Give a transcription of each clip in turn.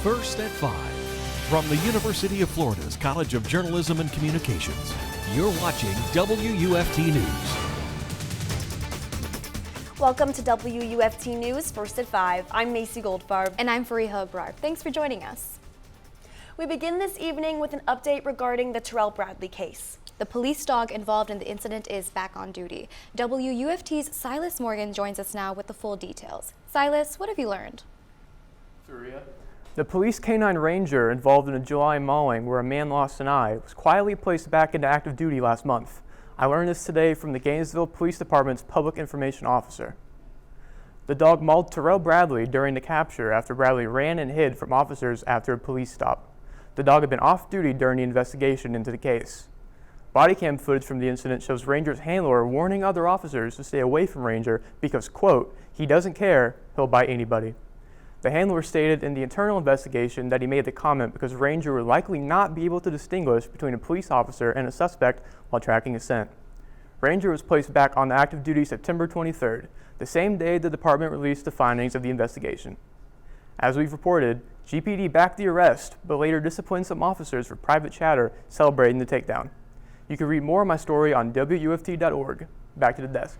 First at 5. From the University of Florida's College of Journalism and Communications, you're watching WUFT News. Welcome to WUFT News First at 5. I'm Macie Goldfarb. And I'm Fareeha Abrar. Thanks for joining us. We begin this evening with an update regarding the Terrell Bradley case. The police dog involved in the incident is back on duty. WUFT's Silas Morgan joins us now with the full details. Silas, what have you learned? Fareeha. The police canine ranger involved in a July mauling where a man lost an eye was quietly placed back into active duty last month. I learned this today from the Gainesville Police Department's public information officer. The dog mauled Terrell Bradley during the capture after Bradley ran and hid from officers after a police stop. The dog had been off duty during the investigation into the case. Body cam footage from the incident shows Ranger's handler warning other officers to stay away from Ranger because, quote, he doesn't care, he'll bite anybody. The handler stated in the internal investigation that he made the comment because Ranger would likely not be able to distinguish between a police officer and a suspect while tracking a scent. Ranger was placed back on active duty September 23rd, the same day the department released the findings of the investigation. As we've reported, GPD backed the arrest, but later disciplined some officers for private chatter celebrating the takedown. You can read more of my story on WUFT.org. Back to the desk.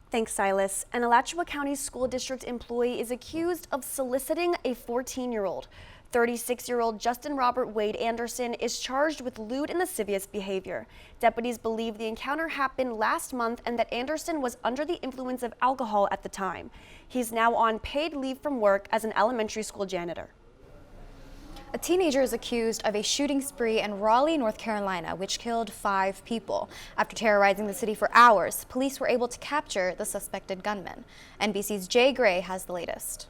Thanks, Silas. An Alachua County School District employee is accused of soliciting a 14-year-old. 36-year-old Justin Robert Wade Anderson is charged with lewd and lascivious behavior. Deputies believe the encounter happened last month and that Anderson was under the influence of alcohol at the time. He's now on paid leave from work as an elementary school janitor. A teenager is accused of a shooting spree in Raleigh, North Carolina, which killed 5 people. After terrorizing the city for hours, police were able to capture the suspected gunman. NBC's Jay Gray has the latest.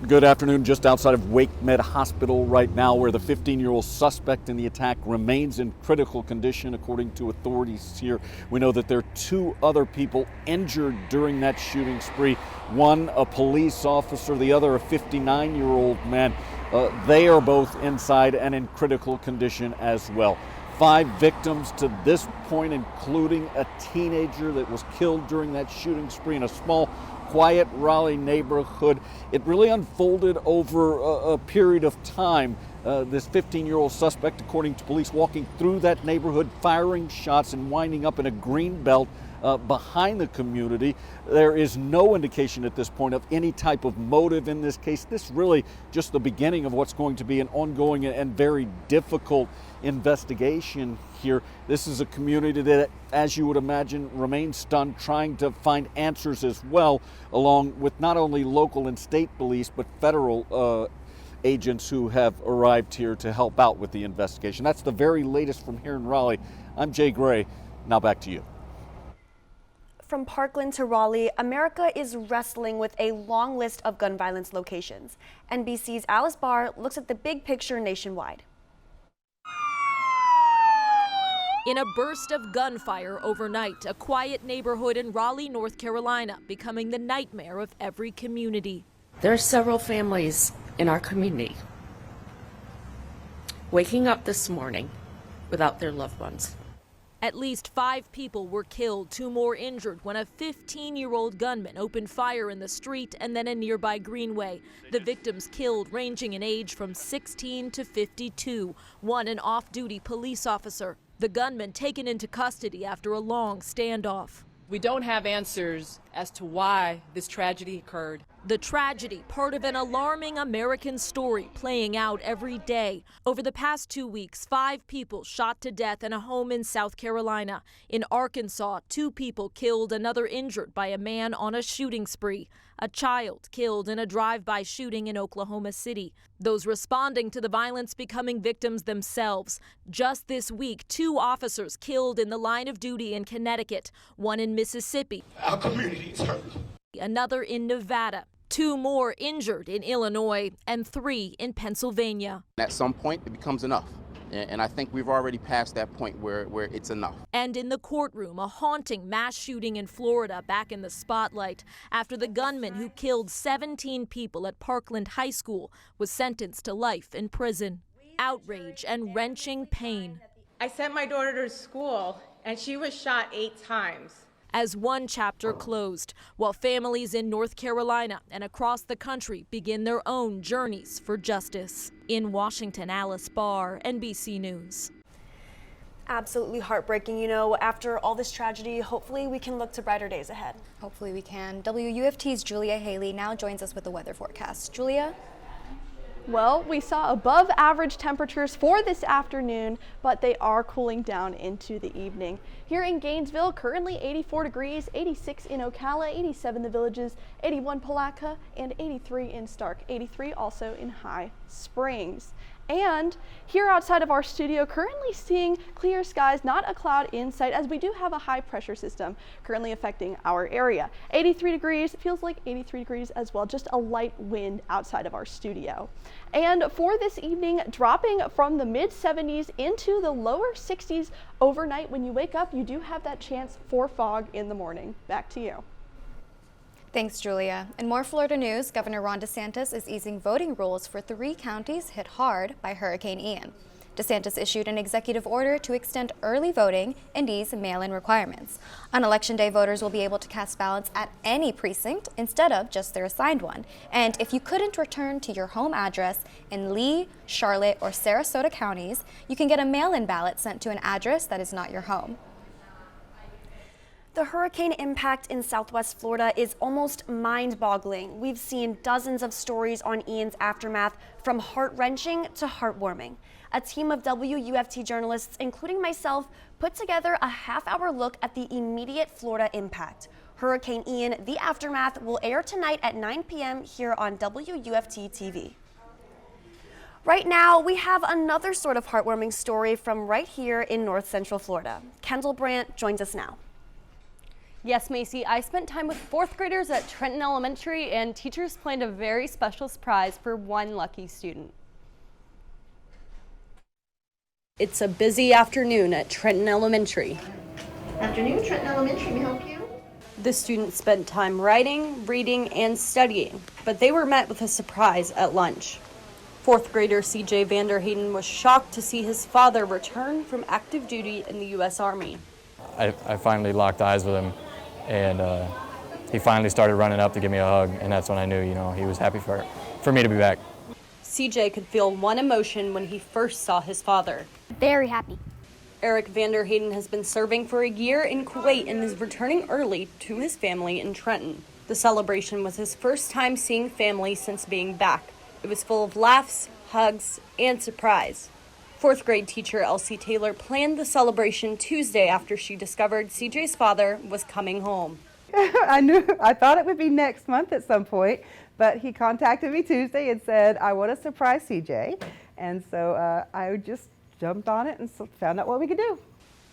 Good afternoon. Just outside of Wake Med Hospital right now, where the 15-year-old suspect in the attack remains in critical condition, according to authorities here. We know that there are 2 other people injured during that shooting spree. One, a police officer, the other, a 59-year-old man. They are both inside and in critical condition as well. 5 victims to this point, including a teenager that was killed during that shooting spree in a small, quiet Raleigh neighborhood. It really unfolded over a period of time. This 15-year-old suspect, according to police, walking through that neighborhood, firing shots and winding up in a green belt behind the community. There is no indication at this point of any type of motive in this case. This really just the beginning of what's going to be an ongoing and very difficult investigation here. This is a community that, as you would imagine, remains stunned, trying to find answers as well, along with not only local and state police, but federal agents who have arrived here to help out with the investigation. That's the very latest from here in Raleigh. I'm Jay Gray. Now back to you. From Parkland to Raleigh, America is wrestling with a long list of gun violence locations. NBC's Alice Barr looks at the big picture nationwide. In a burst of gunfire overnight, a quiet neighborhood in Raleigh, North Carolina, becoming the nightmare of every community. There are several families in our community waking up this morning without their loved ones. At least 5 people were killed, 2 more injured when a 15-year-old gunman opened fire in the street and then a nearby greenway. The victims killed ranging in age from 16 to 52, one an off-duty police officer. The gunman taken into custody after a long standoff. We don't have answers as to why this tragedy occurred. The tragedy, part of an alarming American story playing out every day. Over the past 2 weeks, 5 people shot to death in a home in South Carolina. In Arkansas, 2 people killed, another injured by a man on a shooting spree. A child killed in a drive-by shooting in Oklahoma City. Those responding to the violence becoming victims themselves. Just this week, 2 officers killed in the line of duty in Connecticut, one in Mississippi. Our community is hurt. Another in Nevada. 2 more injured in Illinois and 3 in Pennsylvania. At some point, it becomes enough. And I think we've already passed that point where it's enough. And in the courtroom, a haunting mass shooting in Florida back in the spotlight after the gunman who killed 17 people at Parkland High School was sentenced to life in prison. Outrage and wrenching pain. I sent my daughter to school and she was shot 8 times. as one chapter closed, while families in North Carolina and across the country begin their own journeys for justice. In Washington, Alice Barr, NBC News. Absolutely heartbreaking. You know, after all this tragedy, hopefully we can look to brighter days ahead. Hopefully we can. WUFT's Julia Haley now joins us with the weather forecast. Julia? Well, we saw above average temperatures for this afternoon, but they are cooling down into the evening. Here in Gainesville, currently 84 degrees, 86 in Ocala, 87 in the Villages, 81 Palatka, and 83 in Stark, 83 also in High Springs. And here outside of our studio, currently seeing clear skies, not a cloud in sight, as we do have a high pressure system currently affecting our area. 83 degrees, feels like 83 degrees as well, just a light wind outside of our studio. And for this evening, dropping from the mid 70s into the lower 60s overnight. When you wake up, you do have that chance for fog in the morning. Back to you. Thanks, Julia. In more Florida news, Governor Ron DeSantis is easing voting rules for 3 counties hit hard by Hurricane Ian. DeSantis issued an executive order to extend early voting and ease mail-in requirements. On Election Day, voters will be able to cast ballots at any precinct instead of just their assigned one. And if you couldn't return to your home address in Lee, Charlotte, or Sarasota counties, you can get a mail-in ballot sent to an address that is not your home. The hurricane impact in Southwest Florida is almost mind-boggling. We've seen dozens of stories on Ian's aftermath, from heart-wrenching to heartwarming. A team of WUFT journalists, including myself, put together a half-hour look at the immediate Florida impact. Hurricane Ian, the aftermath, will air tonight at 9 p.m. here on WUFT TV. Right now, we have another sort of heartwarming story from right here in North Central Florida. Kendall Brandt joins us now. Yes, Macie, I spent time with 4th graders at Trenton Elementary, and teachers planned a very special surprise for one lucky student. It's a busy afternoon at Trenton Elementary. Afternoon, Trenton Elementary, may I help you? The students spent time writing, reading, and studying, but they were met with a surprise at lunch. 4th grader CJ Vanderhayden was shocked to see his father return from active duty in the U.S. Army. I finally locked eyes with him, and he finally started running up to give me a hug, and that's when I knew, he was happy for me to be back. CJ could feel one emotion when he first saw his father. Very happy. Eric Vanderhayden has been serving for a year in Kuwait and is returning early to his family in Trenton. The celebration was his first time seeing family since being back. It was full of laughs, hugs, and surprise. 4th grade teacher Elsie Taylor planned the celebration Tuesday after she discovered CJ's father was coming home. I thought it would be next month at some point, but he contacted me Tuesday and said, I want to surprise CJ. And so I just jumped on it and found out what we could do.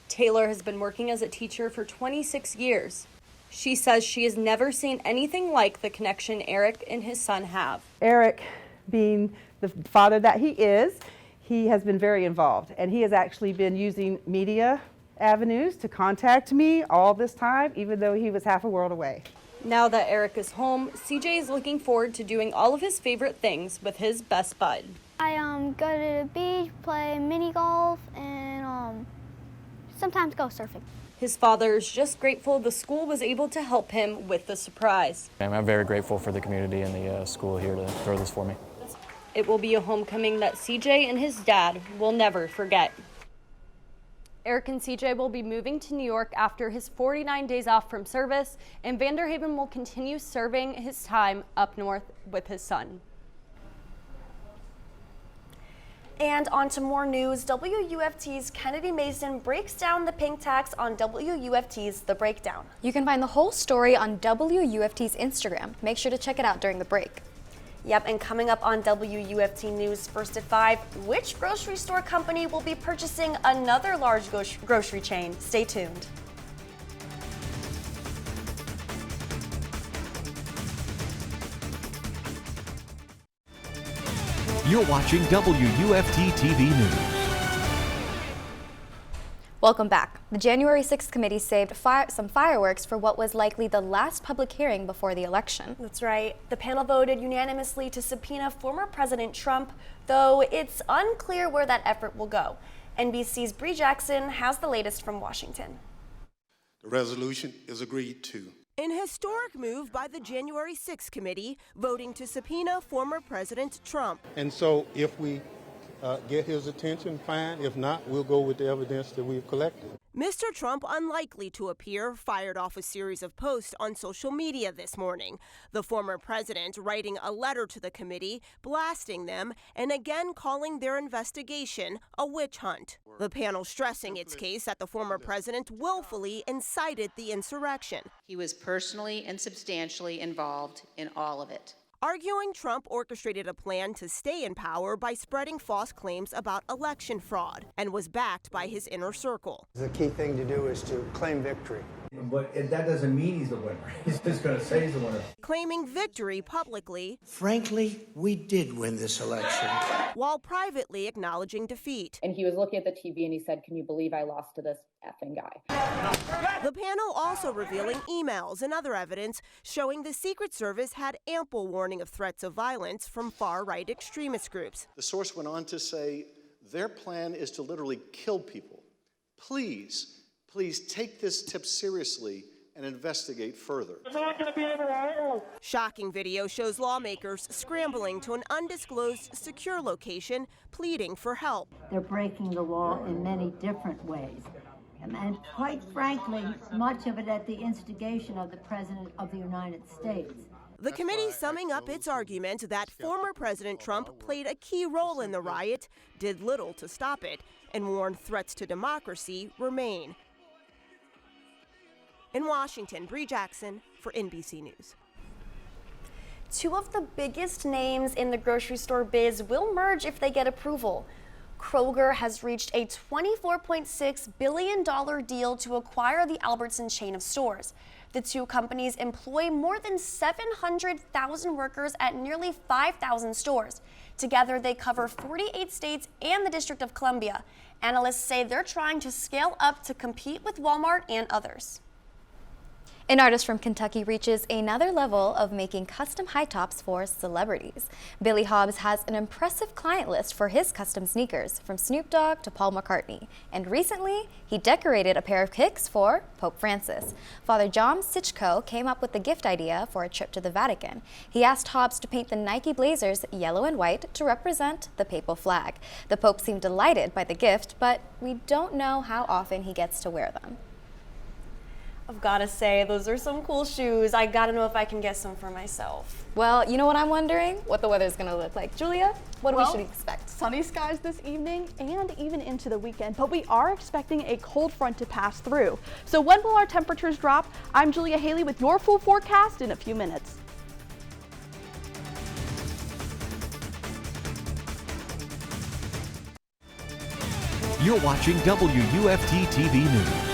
Taylor has been working as a teacher for 26 years. She says she has never seen anything like the connection Eric and his son have. Eric, being the father that he is, he has been very involved, and he has actually been using media avenues to contact me all this time, even though he was half a world away. Now that Eric is home, CJ is looking forward to doing all of his favorite things with his best bud. I go to the beach, play mini golf, and sometimes go surfing. His father is just grateful the school was able to help him with the surprise. I'm very grateful for the community and the school here to throw this for me. It will be a homecoming that CJ and his dad will never forget. Eric and CJ will be moving to New York after his 49 days off from service, and Vanderhayden will continue serving his time up north with his son. And on to more news. WUFT's Kennedy Mason breaks down the pink tax on WUFT's The Breakdown. You can find the whole story on WUFT's Instagram. Make sure to check it out during the break. Yep, and coming up on WUFT News first at 5, which grocery store company will be purchasing another large grocery chain? Stay tuned. You're watching WUFT TV News. Welcome back. The January 6th committee saved some fireworks for what was likely the last public hearing before the election. That's right. The panel voted unanimously to subpoena former President Trump, though it's unclear where that effort will go. NBC's Bree Jackson has the latest from Washington. The resolution is agreed to. An historic move by the January 6th committee, voting to subpoena former President Trump. And so if we get his attention, fine. If not, we'll go with the evidence that we've collected. Mr. Trump, unlikely to appear, fired off a series of posts on social media this morning. The former president writing a letter to the committee, blasting them, and again calling their investigation a witch hunt. The panel stressing its case that the former president willfully incited the insurrection. He was personally and substantially involved in all of it. Arguing Trump orchestrated a plan to stay in power by spreading false claims about election fraud and was backed by his inner circle. The key thing to do is to claim victory. But that doesn't mean he's the winner. He's just going to say he's the winner. Claiming victory publicly. Frankly, we did win this election. While privately acknowledging defeat. And he was looking at the TV and he said, "Can you believe I lost to this effing guy?" The panel also revealing emails and other evidence showing the Secret Service had ample warning of threats of violence from far-right extremist groups. The source went on to say their plan is to literally kill people. Please take this tip seriously and investigate further. Shocking video shows lawmakers scrambling to an undisclosed secure location, pleading for help. They're breaking the law in many different ways. And quite frankly, much of it at the instigation of the President of the United States. The committee summing up its argument that former President Trump played a key role in the riot, did little to stop it, and warned threats to democracy remain. In Washington, Bree Jackson for NBC News. Two of the biggest names in the grocery store biz will merge if they get approval. Kroger has reached a $24.6 billion deal to acquire the Albertson chain of stores. The two companies employ more than 700,000 workers at nearly 5,000 stores. Together, they cover 48 states and the District of Columbia. Analysts say they're trying to scale up to compete with Walmart and others. An artist from Kentucky reaches another level of making custom high tops for celebrities. Billy Hobbs has an impressive client list for his custom sneakers, from Snoop Dogg to Paul McCartney. And recently, he decorated a pair of kicks for Pope Francis. Father John Sichko came up with the gift idea for a trip to the Vatican. He asked Hobbs to paint the Nike Blazers yellow and white to represent the papal flag. The Pope seemed delighted by the gift, but we don't know how often he gets to wear them. I've got to say, those are some cool shoes. I got to know if I can get some for myself. Well, you know what I'm wondering? What the weather's going to look like. Julia, what we should expect? Sunny skies this evening and even into the weekend, but we are expecting a cold front to pass through. So when will our temperatures drop? I'm Julia Haley with your full forecast in a few minutes. You're watching WUFT TV News.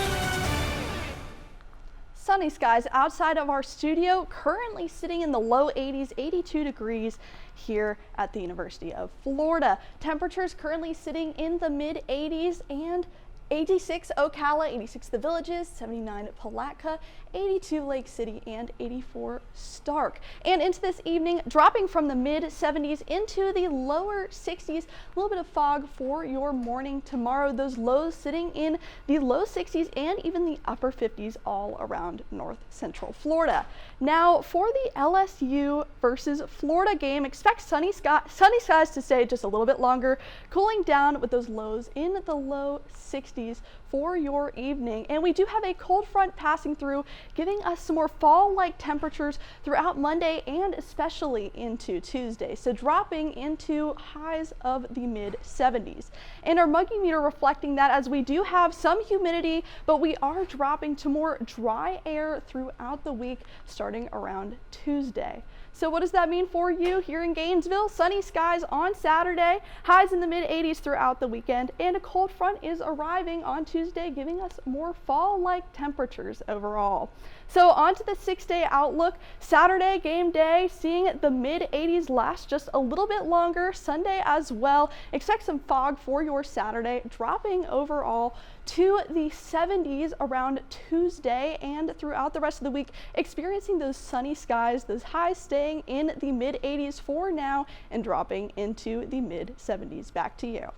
Sunny skies outside of our studio, currently sitting in the low 80s, 82 degrees here at the University of Florida. Temperatures currently sitting in the mid 80s and 86 Ocala, 86 The Villages, 79 Palatka, 82 Lake City, and 84 Stark. And into this evening, dropping from the mid 70s into the lower 60s, a little bit of fog for your morning tomorrow. Those lows sitting in the low 60s and even the upper 50s all around north central Florida. Now for the LSU versus Florida game, expect sunny skies to stay just a little bit longer, cooling down with those lows in the low 60s for your evening. And we do have a cold front passing through, giving us some more fall-like temperatures throughout Monday and especially into Tuesday. So dropping into highs of the mid 70s. And our muggy meter reflecting that, as we do have some humidity, but we are dropping to more dry air throughout the week starting around Tuesday. So what does that mean for you here in Gainesville? Sunny skies on Saturday, highs in the mid 80s throughout the weekend, and a cold front is arriving on Tuesday, giving us more fall-like temperatures overall. So on to the 6-day outlook. Saturday game day, seeing the mid 80s last just a little bit longer. Sunday as well. Expect some fog for your Saturday, dropping overall to the 70s around Tuesday and throughout the rest of the week, experiencing those sunny skies, those highs staying in the mid 80s for now and dropping into the mid 70s. Back to you.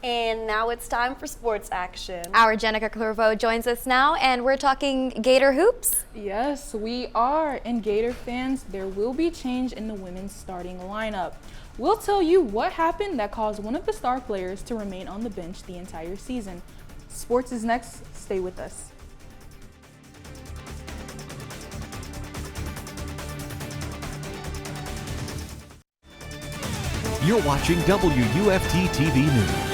And now it's time for sports action. Our Jennica Clerveaux joins us now, and we're talking Gator hoops. Yes, we are. And Gator fans, there will be change in the women's starting lineup. We'll tell you what happened that caused one of the star players to remain on the bench the entire season. Sports is next. Stay with us. You're watching WUFT-TV News.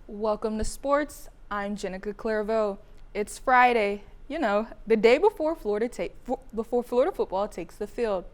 Welcome to sports. I'm Jennica Clerveaux. It's Friday, you know, the day before Florida football takes the field.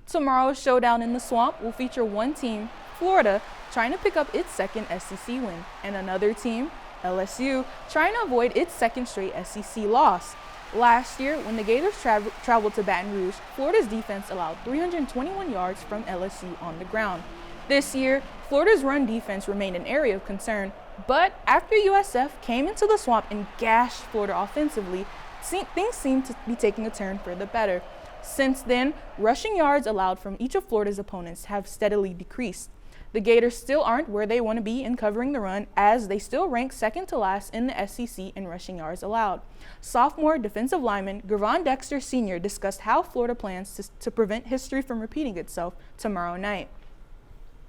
Tomorrow's showdown in the Swamp will feature one team, Florida, trying to pick up its second SEC win, and another team, LSU, trying to avoid its second straight SEC loss. Last year, when the Gators traveled to Baton Rouge, Florida's defense allowed 321 yards from LSU on the ground. This year, Florida's run defense remained an area of concern, but after USF came into the Swamp and gashed Florida offensively, things seemed to be taking a turn for the better. Since then, rushing yards allowed from each of Florida's opponents have steadily decreased. The Gators still aren't where they want to be in covering the run, as they still rank second to last in the SEC in rushing yards allowed. Sophomore defensive lineman Gervon Dexter Sr. discussed how Florida plans to prevent history from repeating itself tomorrow night.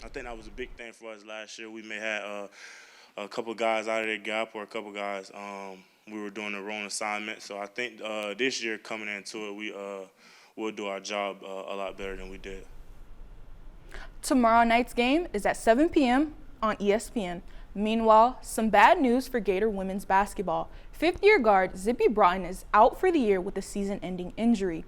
I think that was a big thing for us last year. We may have a couple guys out of their gap, or a couple guys we were doing the wrong assignment. So I think this year coming into it, we'll do our job a lot better than we did. Tomorrow night's game is at 7 p.m. on ESPN. Meanwhile, some bad news for Gator women's basketball. Fifth-year guard Zippy Broughton is out for the year with a season-ending injury.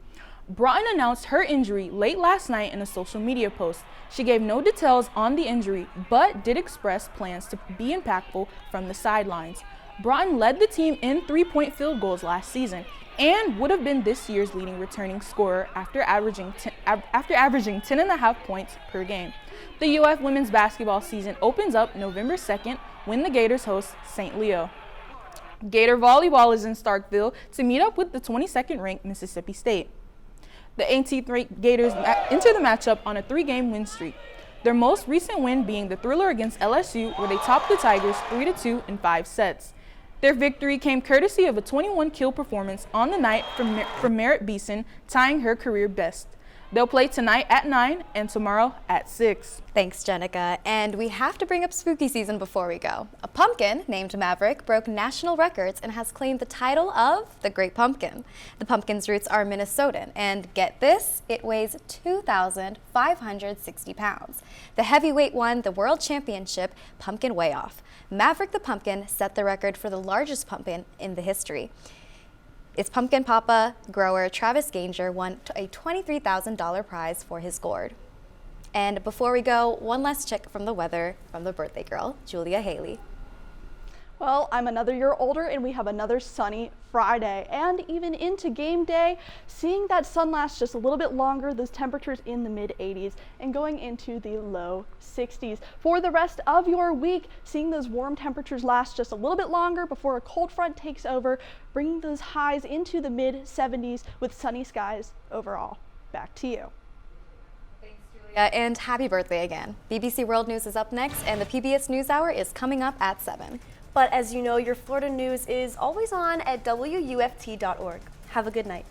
Broughton announced her injury late last night in a social media post. She gave no details on the injury, but did express plans to be impactful from the sidelines. Broughton led the team in three-point field goals last season and would have been this year's leading returning scorer after averaging 10.5 points per game. The UF women's basketball season opens up November 2nd when the Gators host St. Leo. Gator volleyball is in Starkville to meet up with the 22nd-ranked Mississippi State. The 18th-ranked Gators enter the matchup on a 3-game win streak. Their most recent win being the thriller against LSU, where they topped the Tigers 3-2 in 5 sets. Their victory came courtesy of a 21-kill performance on the night from Merritt Beeson, tying her career best. They'll play tonight at 9 and tomorrow at 6. Thanks, Jennica. And we have to bring up spooky season before we go. A pumpkin named Maverick broke national records and has claimed the title of the Great Pumpkin. The pumpkin's roots are Minnesotan, and get this, it weighs 2,560 pounds. The heavyweight won the World Championship Pumpkin Weigh-Off. Maverick the Pumpkin set the record for the largest pumpkin in the history. Its pumpkin papa grower Travis Ganger won a $23,000 prize for his gourd. And before we go, one last check from the weather from the birthday girl, Julia Haley. Well, I'm another year older and we have another sunny Friday, and even into game day, seeing that sun last just a little bit longer, those temperatures in the mid 80s and going into the low 60s. For the rest of your week, seeing those warm temperatures last just a little bit longer before a cold front takes over, bringing those highs into the mid 70s with sunny skies overall. Back to you. And happy birthday again. BBC World News is up next, and the PBS NewsHour is coming up at 7. But as you know, your Florida news is always on at WUFT.org. Have a good night.